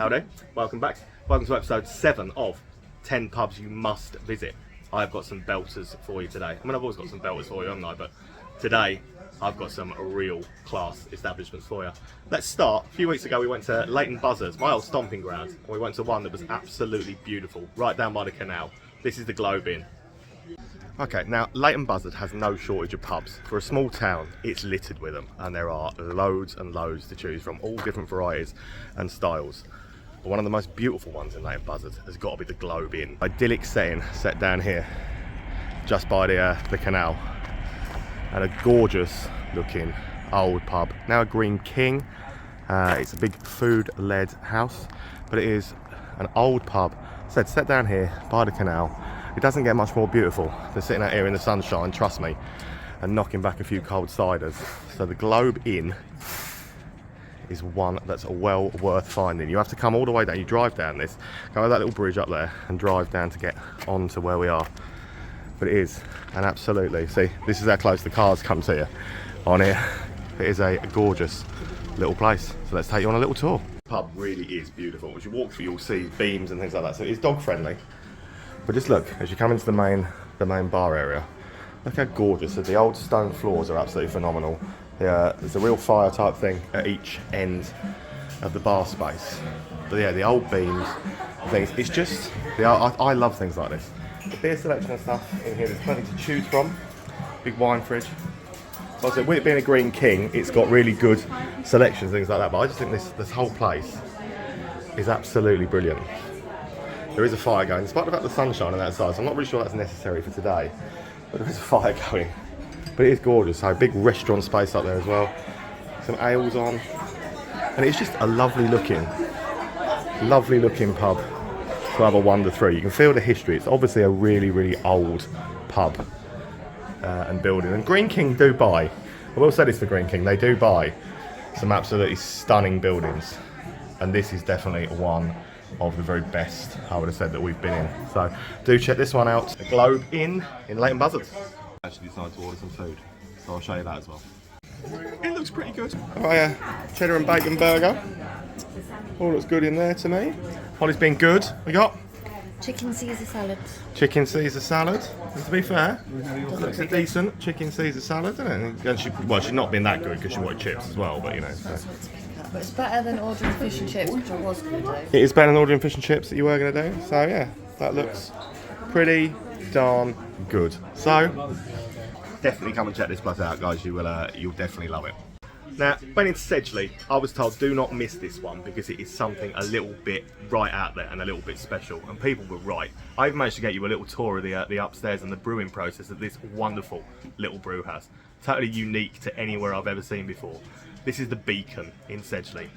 Howdy, welcome back. Welcome to episode 7 of 10 pubs you must visit. I've got some belters for you today. I mean, I've always got some belters for you, haven't I? But today, I've got some real class establishments for you. Let's start. A few weeks ago, we went to Leighton Buzzards, my old stomping ground. And we went to one that was absolutely beautiful, right down by the canal. This is the Globe Inn. Okay, now Leighton Buzzard has no shortage of pubs. For a small town, it's littered with them, and there are loads and loads to choose from, all different varieties and styles. But one of the most beautiful ones in Leighton Buzzard has got to be the Globe Inn. Idyllic setting set down here, just by the canal, and a gorgeous looking old pub. Now a Green King. It's a big food-led house, but it is an old pub set down here by the canal. It doesn't get much more beautiful than sitting out here in the sunshine, trust me, and knocking back a few cold ciders. So the Globe Inn is one that's well worth finding. You have to come all the way down. You drive down this, go over that little bridge up there and drive down to get on to where we are. But it is an absolutely, see, this is how close the cars come to you on here. It is a gorgeous little place. So let's take you on a little tour. The pub really is beautiful. As you walk through, you'll see beams and things like that. So it is dog friendly. But just look, as you come into the main bar area, look how gorgeous. So the old stone floors are absolutely phenomenal. There's a real fire type thing at each end of the bar space. But yeah, the old beams, things, it's just, I love things like this. The beer selection and stuff in here, there's plenty to choose from. Big wine fridge. Also, with it being a Green King, it's got really good selections, things like that. But I just think this whole place is absolutely brilliant. There is a fire going, despite the fact the sunshine on that side, so I'm not really sure that's necessary for today, but there is a fire going. But it is gorgeous, so a big restaurant space up there as well. Some ales on, and it's just a lovely looking pub to have a wander through. You can feel the history. It's obviously a really, really old pub and building. And Green King do buy, I will say this for Green King, they do buy some absolutely stunning buildings, and this is definitely one of the very best, I would have said, that we've been in. So do check this one out. The Globe Inn in Leighton Buzzard. I actually decided to order some food, so I'll show you that as well. It looks pretty good. Oh, cheddar and bacon burger. All looks good in there to me. Holly's been good. We got chicken Caesar salad. Chicken Caesar salad. And to be fair, looks a decent chicken Caesar salad, isn't it? And she's not been that good because she wanted chips as well, but you know. So. But it's better than ordering fish and chips, which I was going to do. It is better than ordering fish and chips that you were going to do. So yeah, that looks pretty darn good. So definitely come and check this place out, guys. You'll definitely love it. Now, went into Sedgley, I was told do not miss this one because it is something a little bit right out there and a little bit special, and people were right. I've managed to get you a little tour of the upstairs and the brewing process that this wonderful little brew has. Totally unique to anywhere I've ever seen before. This is the Beacon in Sedgley.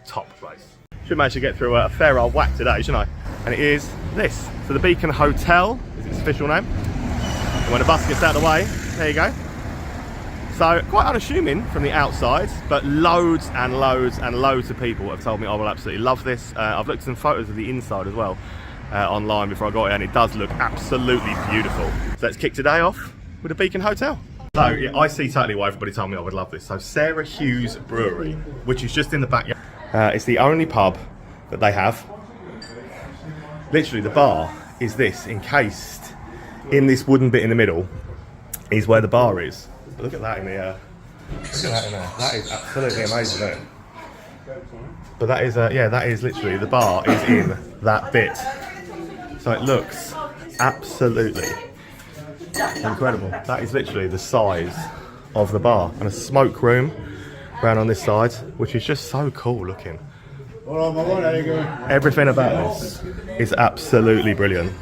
Top place. Should manage to get through a fair old whack today, shouldn't I? And it is this. So the Beacon Hotel is its official name. And when the bus gets out of the way, there you go. So quite unassuming from the outside, but loads and loads and loads of people have told me I will absolutely love this. I've looked at some photos of the inside as well online before I got here, and it does look absolutely beautiful. So let's kick today off with the Beacon Hotel. So yeah, I see totally why everybody told me I would love this. So Sarah Hughes Brewery, which is just in the backyard. It's the only pub that they have. Literally the bar is this, encased in this wooden bit in the middle is where the bar is. But look at that in the look at that in there. That is absolutely amazing, isn't it? But that is that is literally, the bar is in that bit. So it looks absolutely incredible. That is literally the size of the bar, and a smoke room around on this side, which is just so cool looking. Everything about this is absolutely brilliant.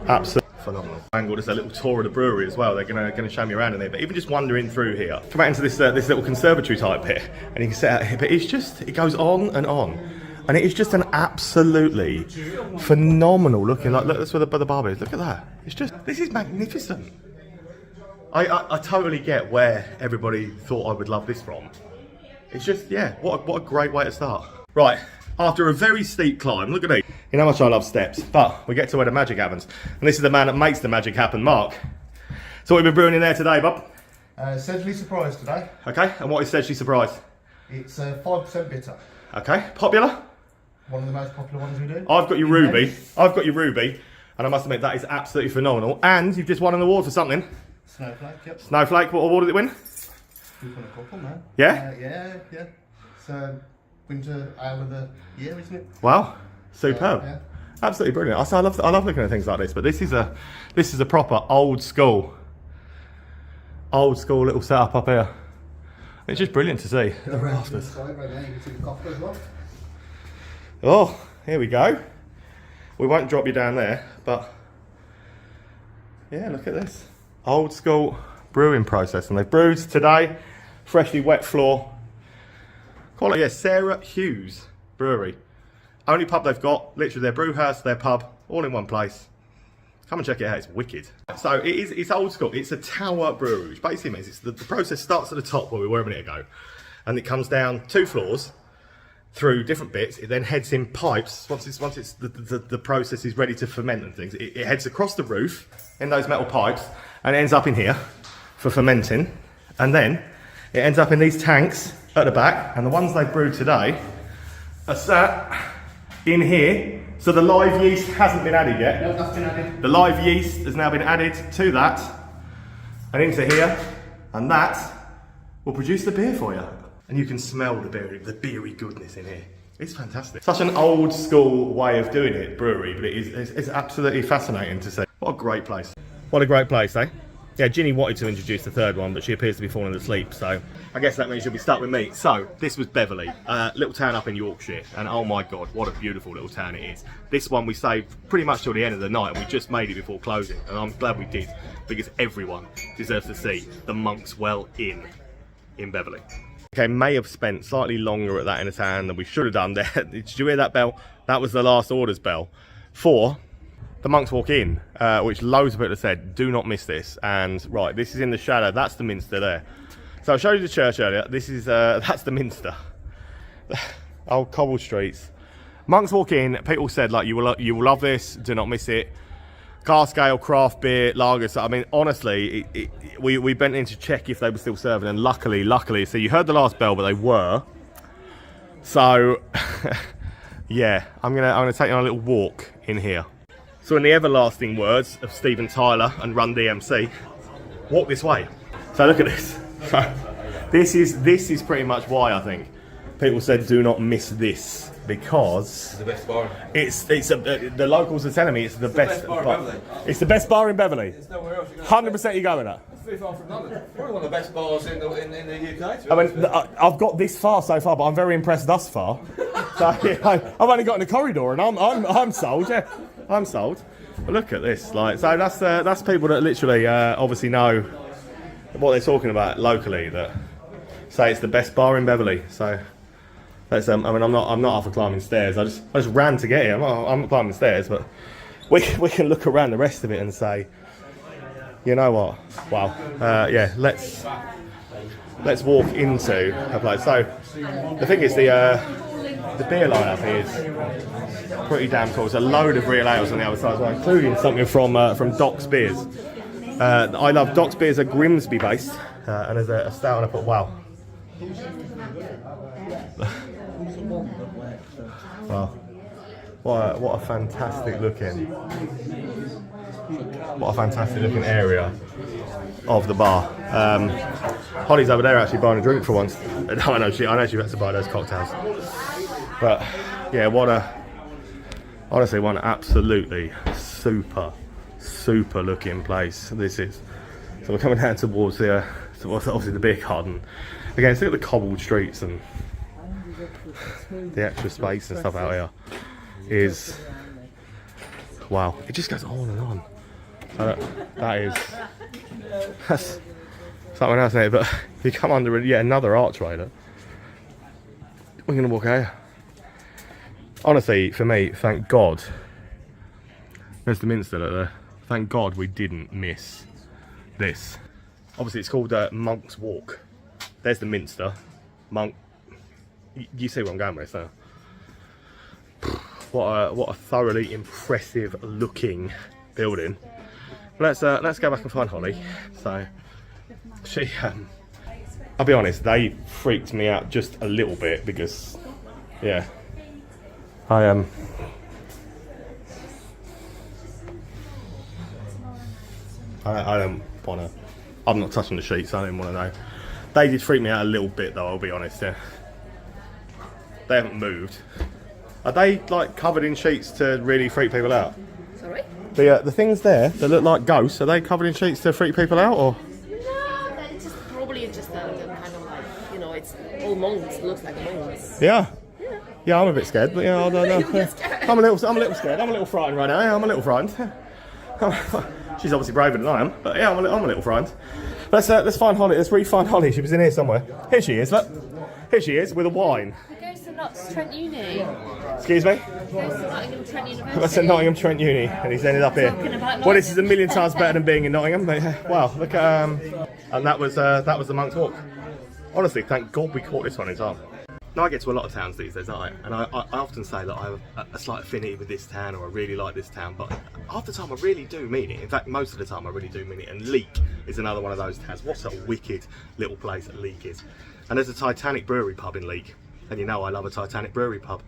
Absolutely phenomenal. Angle just a little tour of the brewery as well. They're gonna show me around in there. But even just wandering through here, come out into this this little conservatory type bit, and you can sit out here. But it's just, it goes on and on. And it is just an absolutely phenomenal looking, like, look, that's where the bar is. Look at that. It's just, this is magnificent. I totally get where everybody thought I would love this from. It's just, yeah, what a great way to start. Right, after a very steep climb, look at me. You know how much I love steps, but we get to where the magic happens. And this is the man that makes the magic happen, Mark. So what have we been brewing in there today, Bob? Sedgley Surprise today. Okay, and what is Sedgley Surprise? It's 5% bitter. Okay, popular? One of the most popular ones we do. I've got your Ruby. I've got your Ruby. And I must admit, that is absolutely phenomenal. And you've just won an award for something. Snowflake, yep. Snowflake, what award did it win? We've won a couple now. Yeah? Yeah. So, winter ale of the year, isn't it? Wow, superb. Yeah. Absolutely brilliant. I love looking at things like this, but this is a proper old school little setup up here. It's just brilliant to see. The rafters. Oh, here we go. We won't drop you down there, but yeah, look at this. Old school brewing process. And they've brewed today, freshly wet floor. Call it, yeah, Sarah Hughes Brewery. Only pub they've got, literally their brew house, their pub, all in one place. Come and check it out, it's wicked. So it's old school, it's a tower brewery, which basically means the process starts at the top where we were a minute ago, and it comes down 2 floors through different bits. It then heads in pipes. Once the process is ready to ferment and things, it heads across the roof in those metal pipes and it ends up in here for fermenting, and then it ends up in these tanks at the back, and the ones they've brewed today are sat in here. So the live yeast hasn't been added yet. No, that's been added. The live yeast has now been added to that and into here, and that will produce the beer for you. And you can smell the beery goodness in here. It's fantastic. Such an old school way of doing it, brewery, but it's absolutely fascinating to see. What a great place. What a great place, eh? Yeah, Ginny wanted to introduce the third one, but she appears to be falling asleep, so I guess that means you'll be stuck with me. So, this was Beverley, little town up in Yorkshire, and oh my god, what a beautiful little town it is. This one we saved pretty much till the end of the night, and we just made it before closing, and I'm glad we did, because everyone deserves to see the Monk's Well Inn in Beverley. Okay, may have spent slightly longer at that end of town than we should have done there. Did you hear that bell? That was the last orders bell for the Monk's Walk Inn, which loads of people have said, do not miss this. And right, this is in the shadow, that's the Minster there. So I showed you the church earlier, this is, that's the Minster. Old cobble streets. Monk's Walk Inn, people said like, you will love this, do not miss it. Cask ale, craft beer, lager. So I mean, honestly, we bent in to check if they were still serving, and luckily, so you heard the last bell, but they were. So, yeah, I'm gonna take you on a little walk in here. So in the everlasting words of Steven Tyler and Run DMC, walk this way. So look at this. So this is pretty much why I think people said do not miss this, because It's the best bar. The locals are telling me it's the best bar in Beverly. It's the best bar in Beverly. There's nowhere else. 100% you go with that. It's very far from London. Probably one of the best bars in the UK. I mean, I've got this far so far, but I'm very impressed thus far. So yeah, I've only got in the corridor, and I'm sold. Yeah, I'm sold. But look at this, like, so that's people that literally obviously know what they're talking about locally, that say it's the best bar in Beverly. So that's I mean, I'm not up for climbing stairs. I just ran to get here. I'm not climbing stairs, but we can look around the rest of it and say, you know what? Wow. Yeah, let's walk into a place. So the thing is, the beer lineup here is pretty damn cool. There's a load of real ales on the other side as well, including something from Doc's Beers. I love Doc's Beers are Grimsby based, and there's a stout on it, but wow. Wow. What a fantastic looking area of the bar. Holly's over there actually buying a drink for once. I know she had to buy those cocktails. But yeah, honestly, one absolutely super looking place this is. So we're coming down towards obviously the beer garden. Again, look at the cobbled streets and the extra space and stuff out here is, wow, it just goes on and on. That's something else, isn't it? But if you come under yet another archway, look, we're going to walk out here. Honestly, for me, thank God, there's the Minster there. Thank God we didn't miss this. Obviously, it's called Monk's Walk. There's the Minster. Monk. You see where I'm going with this now. What a thoroughly impressive looking building. Let's go back and find Holly. So she, I'll be honest, they freaked me out just a little bit because, yeah, I don't want to. I'm not touching the sheets. I don't want to know. They did freak me out a little bit, though. I'll be honest. Yeah. They haven't moved. Are they like covered in sheets to really freak people out? Sorry? The things there that look like ghosts, are they covered in sheets to freak people out, or? No, it's just probably just a kind of like, you know, it's all monks. It looks like monks. Yeah. Yeah, I'm a bit scared, but yeah, I don't know. You're just scared. I'm a little scared. I'm a little frightened right now. Yeah, I'm a little frightened. She's obviously braver than I am, but yeah, I'm a little frightened. Let's find Holly. Let's re-find Holly. She was in here somewhere. Here she is. Look. Here she is with a wine. It goes to Trent Uni. Excuse me? It goes to Nottingham Trent University. That's at Nottingham Trent Uni, and he's ended up here. Well, this is a million times better than being in Nottingham. But yeah, wow, look at and that was the Monk's Walk. Honestly, thank God we caught this one in time. Now I get to a lot of towns these days, don't I? And I often say that I have a slight affinity with this town, or I really like this town, but half the time I really do mean it. In fact, most of the time I really do mean it. And Leek is another one of those towns. What a wicked little place that Leek is. And there's a Titanic brewery pub in Leek. And you know I love a Titanic brewery pub.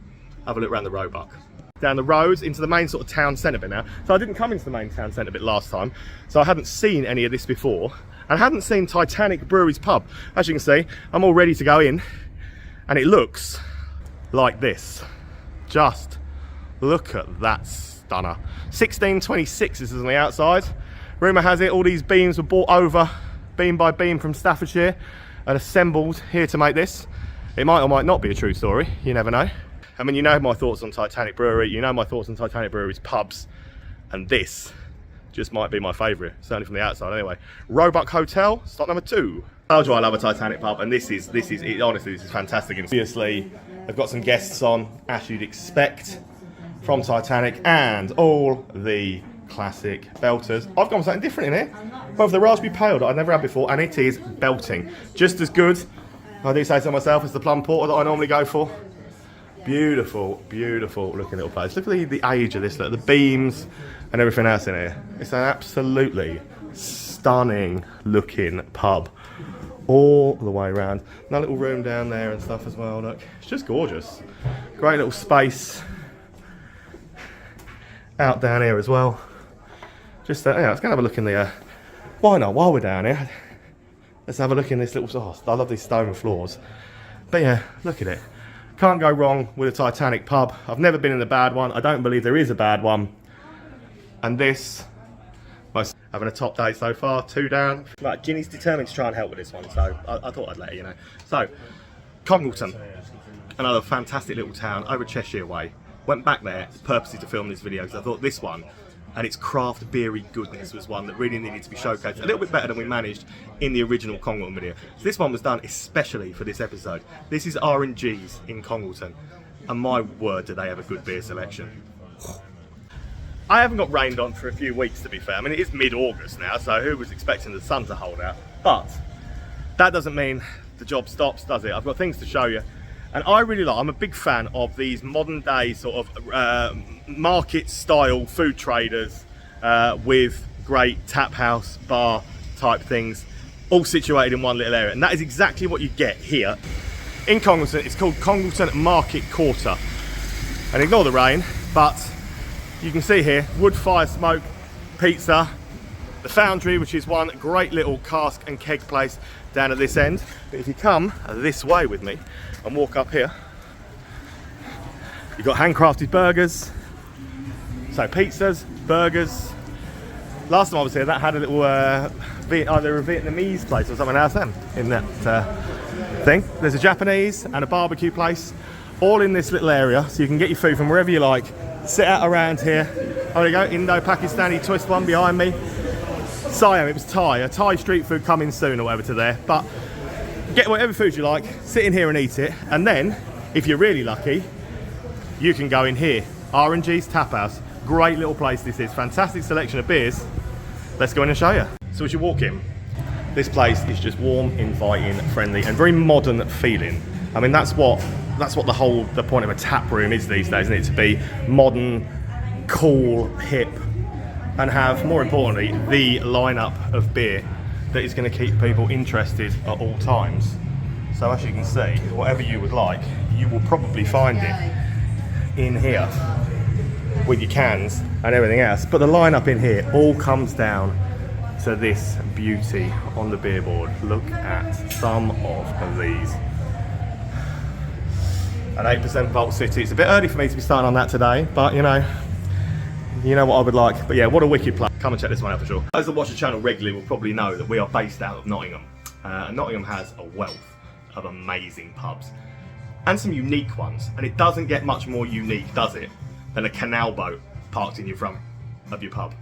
Have a look around the Roebuck. Down the roads into the main sort of town centre bit now. So I didn't come into the main town centre bit last time, so I hadn't seen any of this before. And hadn't seen Titanic Brewery's pub. As you can see, I'm all ready to go in. And it looks like this. Just look at that stunner. 1626 this is on the outside. Rumour has it all these beams were brought over beam by beam from Staffordshire and assembled here to make this. It might or might not be a true story, you never know. I mean, you know my thoughts on Titanic Brewery, you know my thoughts on Titanic Brewery's pubs, and this just might be my favourite, certainly from the outside anyway. Roebuck Hotel, stop number 2. I told you I love a Titanic pub, and this is honestly, this is fantastic. And obviously, they've got some guests on, as you'd expect, from Titanic, and all the classic belters. I've gone with something different in here. Both the raspberry pale that I've never had before, and it is belting. Just as good, I do say so myself, as the plum porter that I normally go for. Beautiful, beautiful looking little place. Look at the age of this, look, the beams and everything else in here. It's an absolutely stunning looking pub all the way around. And a little room down there and stuff as well, look. It's just gorgeous. Great little space out down here as well. Just, yeah, let's go have a look in the, why not, while we're down here, let's have a look in this little, oh, I love these stone floors. But yeah, look at it. Can't go wrong with a Titanic pub. I've never been in a bad one. I don't believe there is a bad one. And this, most having a top day so far, 2 down. Right, Ginny's determined to try and help with this one, so I thought I'd let her, you know. So, Congleton, another fantastic little town over Cheshire way. Went back there purposely to film this video because I thought this one and its craft beery goodness was one that really needed to be showcased a little bit better than we managed in the original Congleton video. So this one was done especially for this episode. This is R&G's in Congleton, and my word, do they have a good beer selection. I haven't got rained on for a few weeks, to be fair. I mean, it is mid-August now, so who was expecting the sun to hold out? But that doesn't mean the job stops, does it? I've got things to show you. And I really like, I'm a big fan of these modern day sort of market style food traders with great tap house, bar type things, all situated in one little area. And that is exactly what you get here in Congleton. It's called Congleton Market Quarter. And ignore the rain, but you can see here, wood fire smoke, pizza, the Foundry, which is one great little cask and keg place down at this end. But if you come this way with me and walk up here, you've got handcrafted burgers, so pizzas, burgers. Last time I was here, that had a little either a Vietnamese place or something else then in that thing. There's a Japanese and a barbecue place, all in this little area, so you can get your food from wherever you like. Sit out around here. Oh, there you go, Indo-Pakistani twist one behind me. Siam, it was Thai, a Thai street food coming soon or whatever to there. But get whatever food you like, sit in here and eat it, and then, if you're really lucky, you can go in here. R&G's Tap House. Great little place this is, fantastic selection of beers. Let's go in and show you. So as you walk in, this place is just warm, inviting, friendly, and very modern feeling. I mean, that's what the point of a tap room is these days, isn't it? To be modern, cool, hip, and have, more importantly, the lineup of beer that is going to keep people interested at all times. So as you can see, whatever you would like, you will probably find it in here with your cans and everything else, but the lineup in here all comes down to this beauty on the beer board. Look at some of these. An 8% Vault City. It's a bit early for me to be starting on that today, but you know what I would like. But yeah, what a wicked place. Come and check this one out for sure. Those that watch the channel regularly will probably know that we are based out of Nottingham. Nottingham has a wealth of amazing pubs and some unique ones, and it doesn't get much more unique, does it, than a canal boat parked in your front of your pub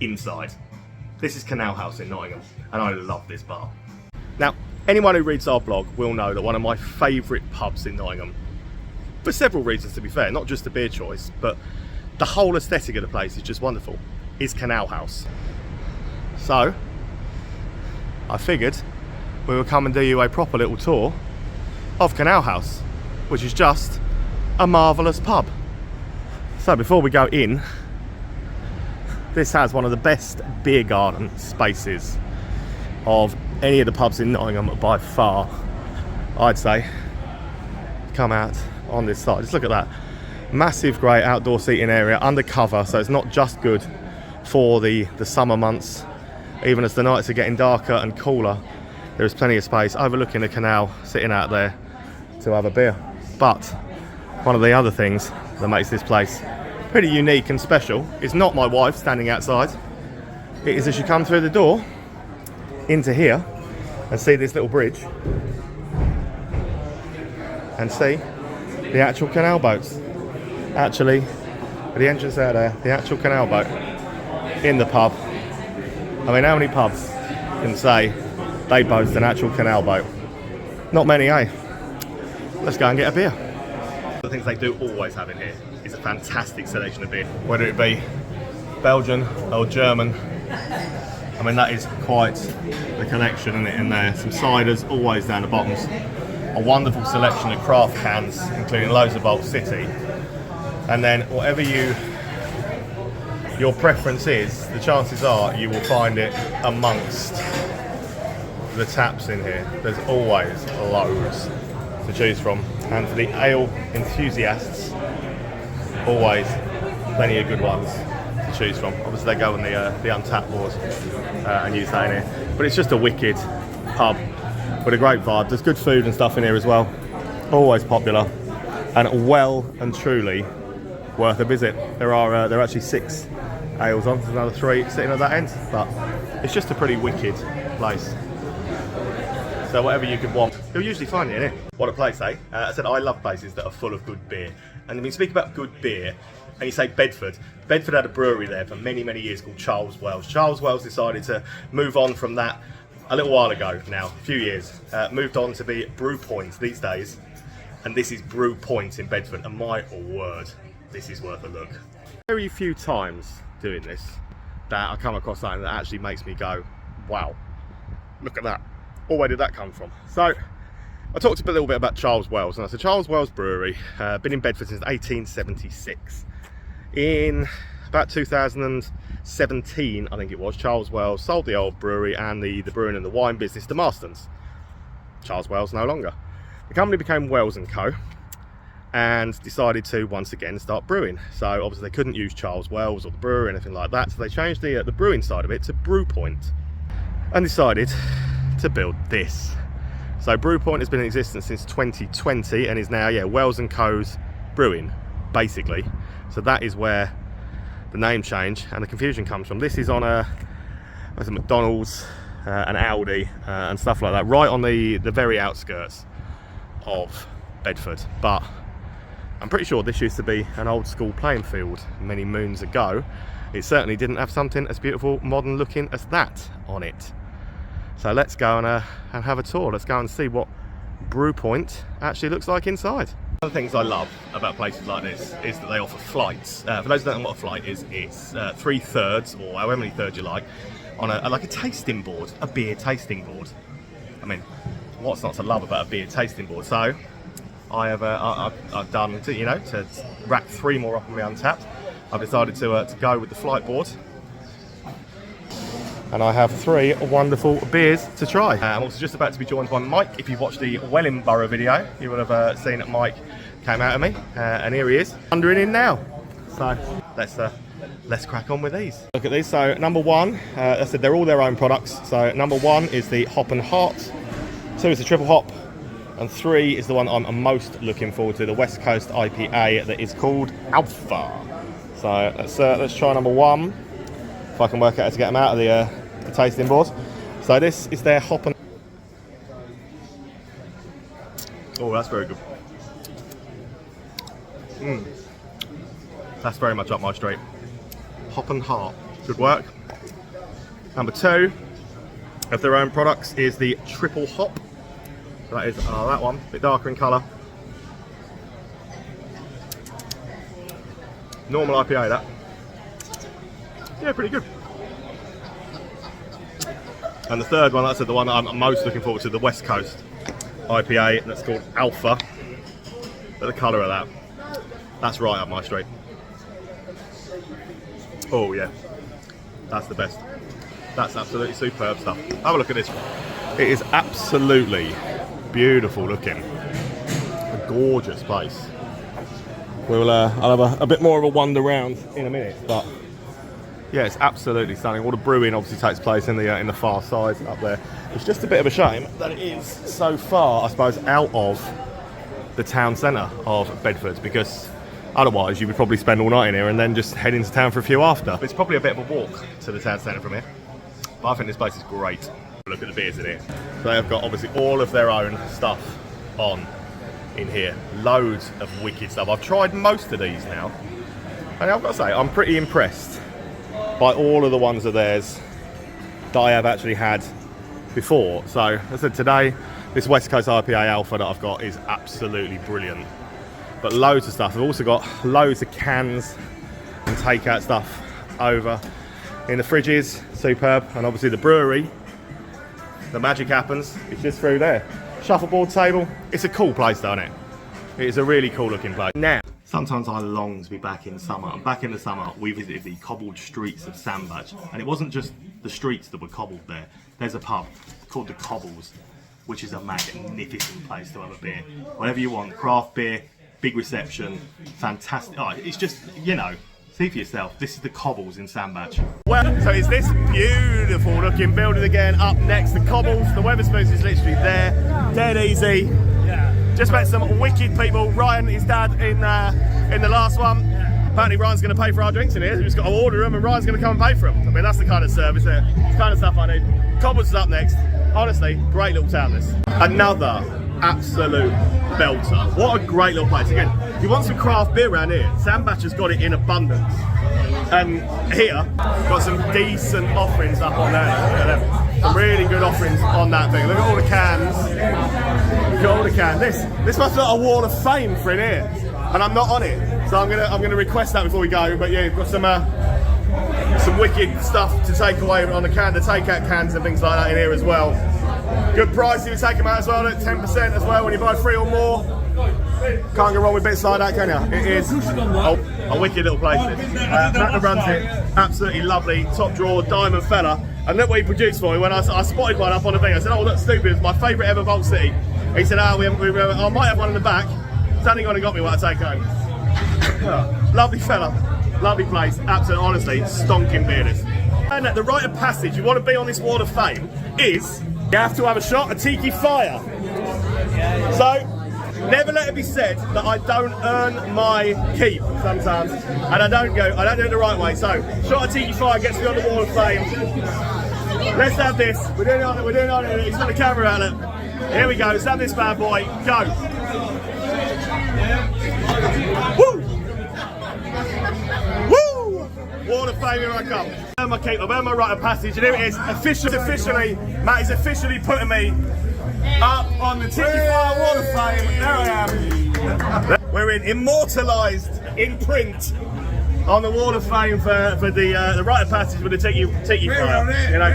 inside. This is Canal House in Nottingham, and I love this bar. Now, anyone who reads our blog will know that one of my favourite pubs in Nottingham, for several reasons to be fair, not just the beer choice, but the whole aesthetic of the place is just wonderful, is Canal House. So, I figured we would come and do you a proper little tour of Canal House, which is just a marvellous pub. So before we go in, this has one of the best beer garden spaces of any of the pubs in Nottingham by far, I'd say. Come out on this side, just look at that. Massive great outdoor seating area, undercover, so it's not just good for the summer months. Even as the nights are getting darker and cooler, there is plenty of space overlooking the canal, sitting out there to have a beer. But one of the other things that makes this place pretty unique and special is not my wife standing outside. It is as you come through the door into here and see this little bridge and see the actual canal boats. Actually, at the entrance out there, the actual canal boat in the pub. I mean, how many pubs can say they boast an actual canal boat? Not many, eh? Let's go and get a beer. The things they do always have in here is a fantastic selection of beer, whether it be Belgian or German. I mean, that is quite the collection in there. Some ciders always down the bottoms. A wonderful selection of craft cans, including loads of Vault City. And then whatever your preference is, the chances are you will find it amongst the taps in here. There's always loads to choose from. And for the ale enthusiasts, always plenty of good ones to choose from. Obviously they go on the Untapped board and use that in here. But it's just a wicked pub with a great vibe. There's good food and stuff in here as well. Always popular and well and truly worth a visit. There are actually 6 ales on. There's another 3 sitting at that end. But it's just a pretty wicked place. So whatever you could want, you'll usually find it in here. What a place, eh? I said I love places that are full of good beer. And when you speak about good beer, and you say Bedford, Bedford had a brewery there for many, many years called Charles Wells. Charles Wells decided to move on from that a little while ago now, a few years. Moved on to be Brew Point these days. And this is Brew Point in Bedford. And my word, this is worth a look. Very few times doing this that I come across something that actually makes me go, wow, look at that. Or where did that come from? So I talked a little bit about Charles Wells, and I said Charles Wells Brewery, been in Bedford since 1876. In about 2017, I think it was, Charles Wells sold the old brewery and the brewing and the wine business to Marston's. Charles Wells no longer. The company became Wells & Co. and decided to once again start brewing. So obviously they couldn't use Charles Wells or the brewery or anything like that, so they changed the brewing side of it to Brew Point and decided to build this. So Brew Point has been in existence since 2020 and is now, yeah, Wells & Co.'s brewing, basically. So that is where the name change and the confusion comes from. This is on a McDonald's, an Audi and stuff like that, right on the very outskirts of Bedford. But I'm pretty sure this used to be an old school playing field many moons ago. It certainly didn't have something as beautiful, modern looking as that on it. So let's go and have a tour. Let's go and see what Brew Point actually looks like inside. One of the things I love about places like this is that they offer flights. For those who don't know what a flight is, it's 3/3 or however many thirds you like on like a tasting board, a beer tasting board. I mean, what's not to love about a beer tasting board? So I've done to rack 3 more up on my Untapped. I've decided to go with the flight board. And I have 3 wonderful beers to try. I'm also just about to be joined by Mike. If you've watched the Wellingborough video, you would have seen Mike came out of me, and here he is, thundering in now. So let's crack on with these. Look at these. So number one, I said they're all their own products. So number one is the Hop and Heart, 2 is the Triple Hop, and 3 is the one I'm most looking forward to, the West Coast IPA that is called Alpha. So let's try number 1, if I can work out how to get them out of the tasting board. So this is their Hop and... Oh, that's very good. That's very much up my street. Hop and Heart, good work. Number 2 of their own products is the Triple Hop. So that is that one, a bit darker in colour. Normal IPA, that. Yeah, pretty good. And the third one, that's the one that I'm most looking forward to, the West Coast IPA, that's called Alpha. But the colour of that, that's right up my street. Oh yeah, that's the best. That's absolutely superb stuff. Have a look at this. It is absolutely beautiful looking. A gorgeous place. I'll have a bit more of a wander around in a minute, but yeah, it's absolutely stunning. All the brewing obviously takes place in the far side up there. It's just a bit of a shame that it is so far, I suppose, out of the town centre of Bedford, because otherwise you would probably spend all night in here and then just head into town for a few after. It's probably a bit of a walk to the town centre from here, but I think this place is great. Look at the beers in here. So they've got obviously all of their own stuff on in here. Loads of wicked stuff. I've tried most of these now, and I've got to say, I'm pretty impressed by all of the ones of theirs that I have actually had before. So, as I said, today, this West Coast IPA Alpha that I've got is absolutely brilliant. But loads of stuff. I've also got loads of cans and takeout stuff over in the fridges. Superb. And obviously the brewery, the magic happens. It's just through there. Shuffleboard table. It's a cool place, don't it? It's a really cool looking place. Now, sometimes I long to be back in summer. And back in the summer, we visited the cobbled streets of Sandbach. And it wasn't just the streets that were cobbled there. There's a pub called the Cobbles, which is a magnificent place to have a beer. Whatever you want, craft beer, big reception, fantastic. Oh, it's just, you know, see for yourself. This is the Cobbles in Sandbach. Well, so it's this beautiful looking building again up next to Cobbles. The Wetherspoons is literally there, dead easy. Yeah. Just met some wicked people. Ryan, his dad, in the last one. Yeah. Apparently Ryan's going to pay for our drinks in here. We've just got to order them and Ryan's going to come and pay for them. I mean, that's the kind of service there. It's the kind of stuff I need. Cobbles is up next. Honestly, great little town this. Another absolute belter. What a great little place. Again, if you want some craft beer around here, Sandbach has got it in abundance. And here, got some decent offerings up on there. Look at them. Some really good offerings on that thing. Look at all the cans. Look at all the cans. This must be like a wall of fame for in here. And I'm not on it. So I'm gonna request that before we go. But yeah, we've got some wicked stuff to take away on the can, the takeout cans and things like that in here as well. Good price if you take them out as well at 10% as well when you buy 3 or more. Can't go wrong with bits like that, can you? It is a wicked little place. Matt that runs it, absolutely lovely, top drawer, diamond fella. And look what he produced for me when I spotted one up on the thing. I said, oh, that's stupid, it's my favourite ever Vault City. He said, I might have one in the back. It's only gone and got me what I take home. Lovely fella, lovely place, absolutely, honestly, stonking beer this. And at the rite of passage, you want to be on this wall of fame, is you have to have a shot of tiki fire. So, never let it be said that I don't earn my keep sometimes, and I don't do it the right way. So, shot of tiki fire gets me on the wall of fame. Let's have this. We're doing it on it. He's got the camera out. Look. Here we go. Let's have this bad boy. Go. Woo! Woo! Wall of fame, here I come. I earn my keep. I've earned my rite of passage, and here it is. Matt is officially putting me up on the Tiki Fire Wall of Fame. There I am. We're immortalised in print on the Wall of Fame for the rite of passage with the Tiki Fire. You know,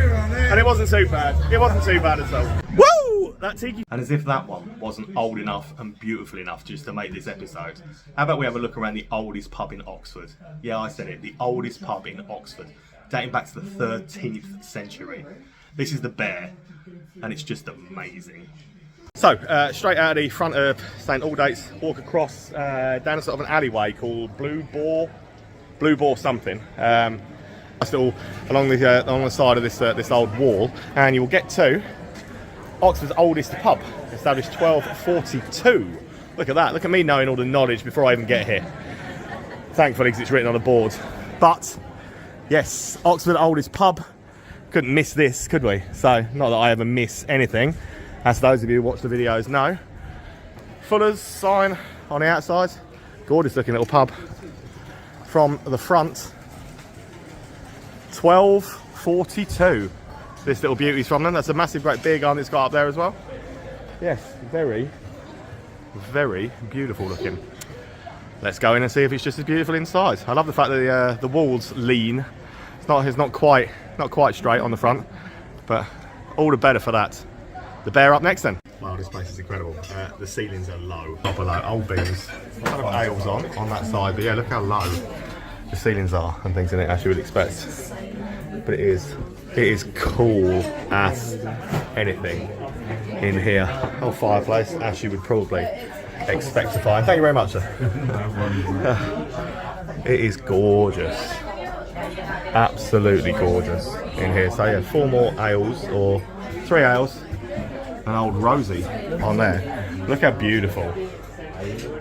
and it wasn't too bad. It wasn't too bad at all. Woo! That Tiki. And as if that one wasn't old enough and beautiful enough just to make this episode, how about we have a look around the oldest pub in Oxford? Yeah, I said it. The oldest pub in Oxford, dating back to the 13th century. This is the Bear, and it's just amazing. So, straight out of the front of St Aldate's, walk across down a sort of an alleyway called Blue Boar something. Still along the side of this old wall, and you will get to Oxford's oldest pub, established 1242. Look at that! Look at me knowing all the knowledge before I even get here. Thankfully, because it's written on the board. But yes, Oxford's oldest pub. Couldn't miss this, could we? So, not that I ever miss anything, as those of you who watch the videos know. Fuller's sign on the outside. Gorgeous looking little pub. From the front, 1242. This little beauty's from them. That's a massive great beer garden it's got up there as well. Yes, very, very beautiful looking. Let's go in and see if it's just as beautiful inside. I love the fact that the walls lean. It's not quite straight on the front, but all the better for that. The bear up next then. Wow, this place is incredible. The ceilings are low, not below. Old beams. Kind of ales on that side, but yeah, look how low the ceilings are and things in it, as you would expect. But it is cool as anything in here. Whole fireplace, as you would probably expect to find. Thank you very much, sir. It is gorgeous. Absolutely gorgeous in here. So yeah, 4 more ales, or 3 ales, an old Rosie on there. Look how beautiful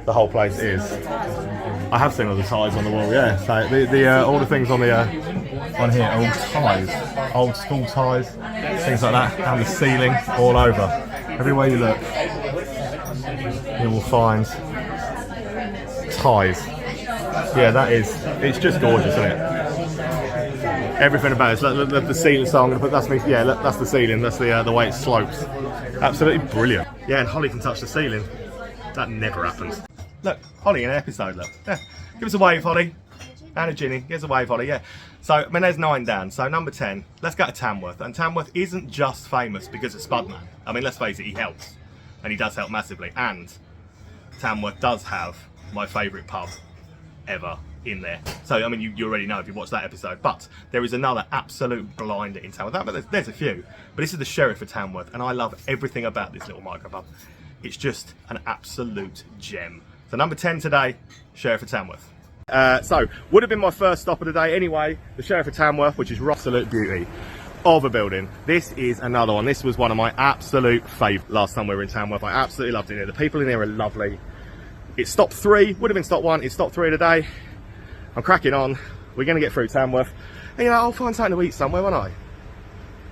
the whole place is. I have seen all the ties on the wall, yeah. So the all the things on the on here, old ties, old school ties, things like that, and the ceiling all over. Everywhere you look, you will find ties. Yeah, it's just gorgeous, isn't it? Everything about it. Look, the ceiling. So I'm gonna put that's me. Yeah, look, that's the ceiling. That's the way it slopes. Absolutely brilliant. Yeah, and Holly can touch the ceiling. That never happens. Look, Holly in an episode. Look, yeah. Give us a wave, Holly. And a Ginny. Give us a wave, Holly. Yeah. So I mean, there's 9 down. So number 10. Let's go to Tamworth. And Tamworth isn't just famous because of Spudman. I mean, let's face it, he helps, and he does help massively. And Tamworth does have my favourite pub ever in there. So I mean, you already know if you watched that episode, but there is another absolute blinder in Tamworth. But there's a few, but this is the Sheriff of Tamworth, and I love everything about this little micro pub. It's just an absolute gem. So number 10 today, Sheriff of Tamworth. So would have been my first stop of the day anyway, the Sheriff of Tamworth, which is absolute beauty of a building. This is another one. This was one of my absolute favourites last time we were in Tamworth. I absolutely loved it here. The people in here are lovely. It's stop 3, would have been stop 1, it's stop 3 of the day. I'm cracking on. We're going to get through Tamworth. And you know, I'll find something to eat somewhere, won't I?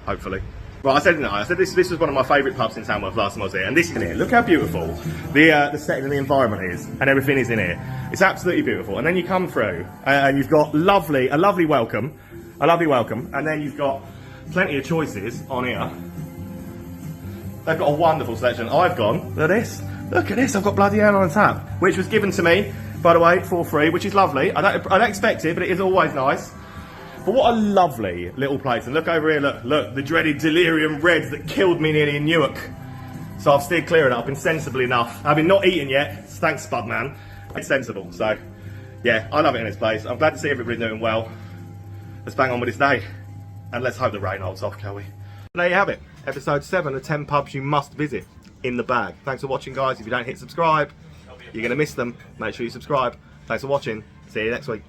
Hopefully. Well, I said this was one of my favourite pubs in Tamworth last time I was here. And this is in here. Look how beautiful the setting and the environment is. And everything is in here. It's absolutely beautiful. And then you come through and you've got a lovely welcome. And then you've got plenty of choices on here. They've got a wonderful selection. I've gone, look at this, I've got bloody hell on tap, which was given to me, by the way, for free, which is lovely. I don't expect it, but it is always nice. But what a lovely little place. And look over here, look, the dreaded delirium reds that killed me nearly in Newark. So I've steered clear of that. I've been sensible enough. I've been not eating yet, thanks Spudman. It's sensible, so yeah, I love it in this place. I'm glad to see everybody doing well. Let's bang on with this day. And let's hope the rain holds off, shall we? And there you have it. Episode 7 of 10 pubs you must visit in the bag. Thanks for watching, guys. If you don't hit subscribe, you're going to miss them. Make sure you subscribe. Thanks for watching. See you next week.